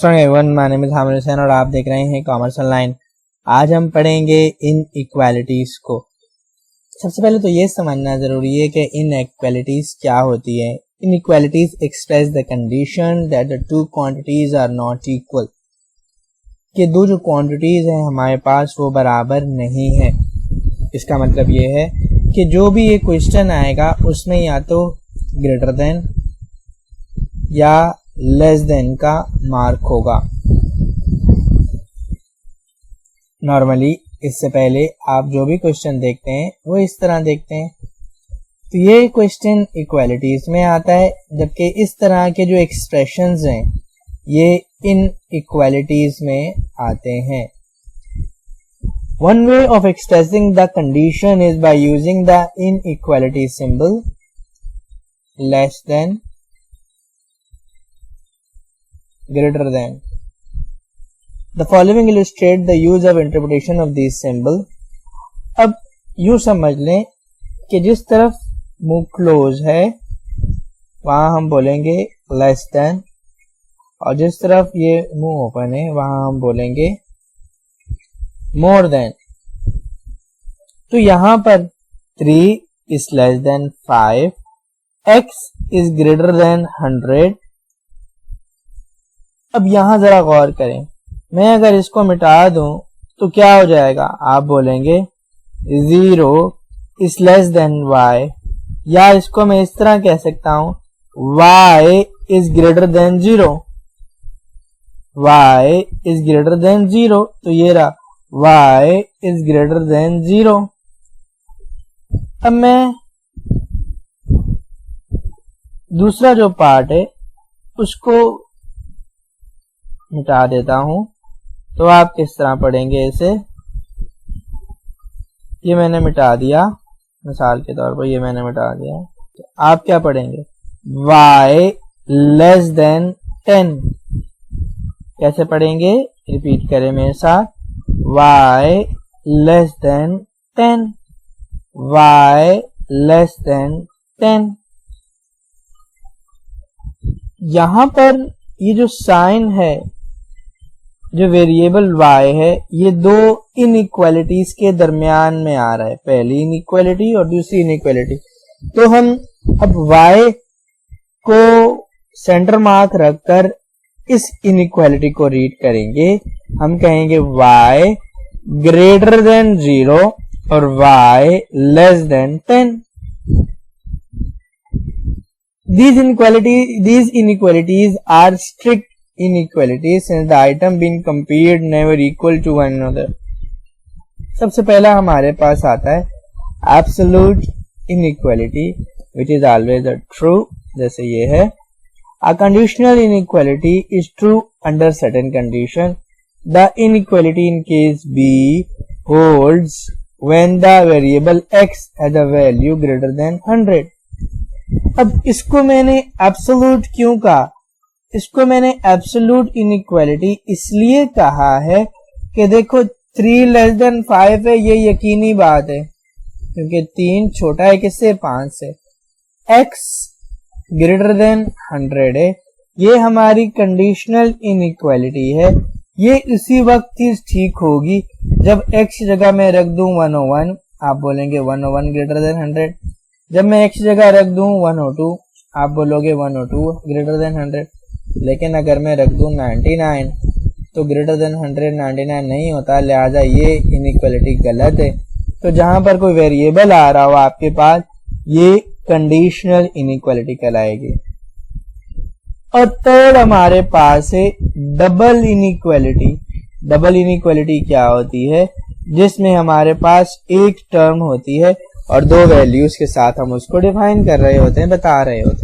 Afternoon everyone, my name is Hamid Hussain और आप देख रहे हैं कॉमर्स ऑनलाइन। आज हम पढ़ेंगे इनइक्वालिटीज को। सबसे पहले तो ये समझना जरूरी है कि इनइक्वालिटीज क्या होती है। Inequalities express the condition that the two quantities are not equal, कि दो जो क्वांटिटीज हैं हमारे पास वो बराबर नहीं है। इसका मतलब ये है कि जो भी ये क्वेश्चन आएगा उसमें या तो ग्रेटर देन या लेस देन का मार्क होगा। नॉर्मली इससे पहले आप जो भी क्वेश्चन देखते हैं वो इस तरह देखते हैं, तो ये क्वेश्चन इक्वालिटीज में आता है, जबकि इस तरह के जो एक्सप्रेशंस हैं ये इन इक्वालिटीज में आते हैं। One way of expressing the condition is by using the inequality symbol less than, greater than. The following illustrate the use of interpretation of these symbol. अब यूं समझ लें कि जिस तरफ मुंह क्लोज है वहां हम बोलेंगे less than, और जिस तरफ ये मुंह ओपन है वहां हम बोलेंगे more than. तो यहां पर 3 is less than 5, x is greater than 100. अब यहां जरा गौर करें, मैं अगर इसको मिटा दूं तो क्या हो जाएगा? आप बोलेंगे 0 is less than y, या इसको मैं इस तरह कह सकता हूं y is greater than 0, y is greater than 0. तो ये रहा y is greater than 0. अब मैं दूसरा जो पार्ट है उसको मिटा देता हूं, तो आप किस तरह पढ़ेंगे इसे? ये मैंने मिटा दिया, मिसाल के तौर पर ये मैंने मिटा दिया, तो आप क्या पढ़ेंगे? y less than 10. कैसे पढ़ेंगे? रिपीट करें मेरे साथ, y less than 10, y less than 10. यहां पर ये जो साइन है, जो वेरिएबल y है, ये दो इनइक्वालिटीज के दरमियान में आ रहा है, पहली इनइक्वालिटी और दूसरी इनइक्वालिटी। तो हम अब y को सेंटर मार्क रखकर इस इनइक्वालिटी को रीड करेंगे। हम कहेंगे y ग्रेटर देन 0 और y less than 10. These inequalities are strict inequalities since the item being compared never equal to one another. सबसे पहला हमारे पास आता है absolute inequality which is always a true, जैसे ये है। A conditional inequality is true under certain condition. The inequality in case B holds when the variable x has a value greater than 100. अब इसको मैंने एब्सोल्यूट क्यों कहा? इसको मैंने एब्सोल्यूट इनइक्वालिटी इसलिए कहा है कि देखो 3 लेस देन 5 है, ये यकीनी बात है क्योंकि 3 छोटा है किससे? 5 से। x ग्रेटर देन 100 है, ये हमारी कंडीशनल इनइक्वालिटी है। ये इसी वक्त ही ठीक होगी जब x जगह मैं रख दूं 101, आप बोलेंगे 101 ग्रेटर देन 100। जब मैं x जगह रख दूं 102, आप बोलोगे 102 ग्रेटर देन 100। लेकिन अगर मैं रख दूं 99 तो ग्रेटर देन 100 99 नहीं होता, लिहाजा ये इनइक्वालिटी गलत है। तो जहां पर कोई वेरिएबल आ रहा हो आपके पास, ये कंडीशनल इनइक्वालिटी कहलाएगी। और थर्ड हमारे पास है डबल इनइक्वालिटी। डबल इनइक्वालिटी क्या होती है? जिसमें हमारे पास एक टर्म होती है और दो वैल्यूज के साथ हम उसको डिफाइन कर रहे होते हैं, बता रहे होते हैं।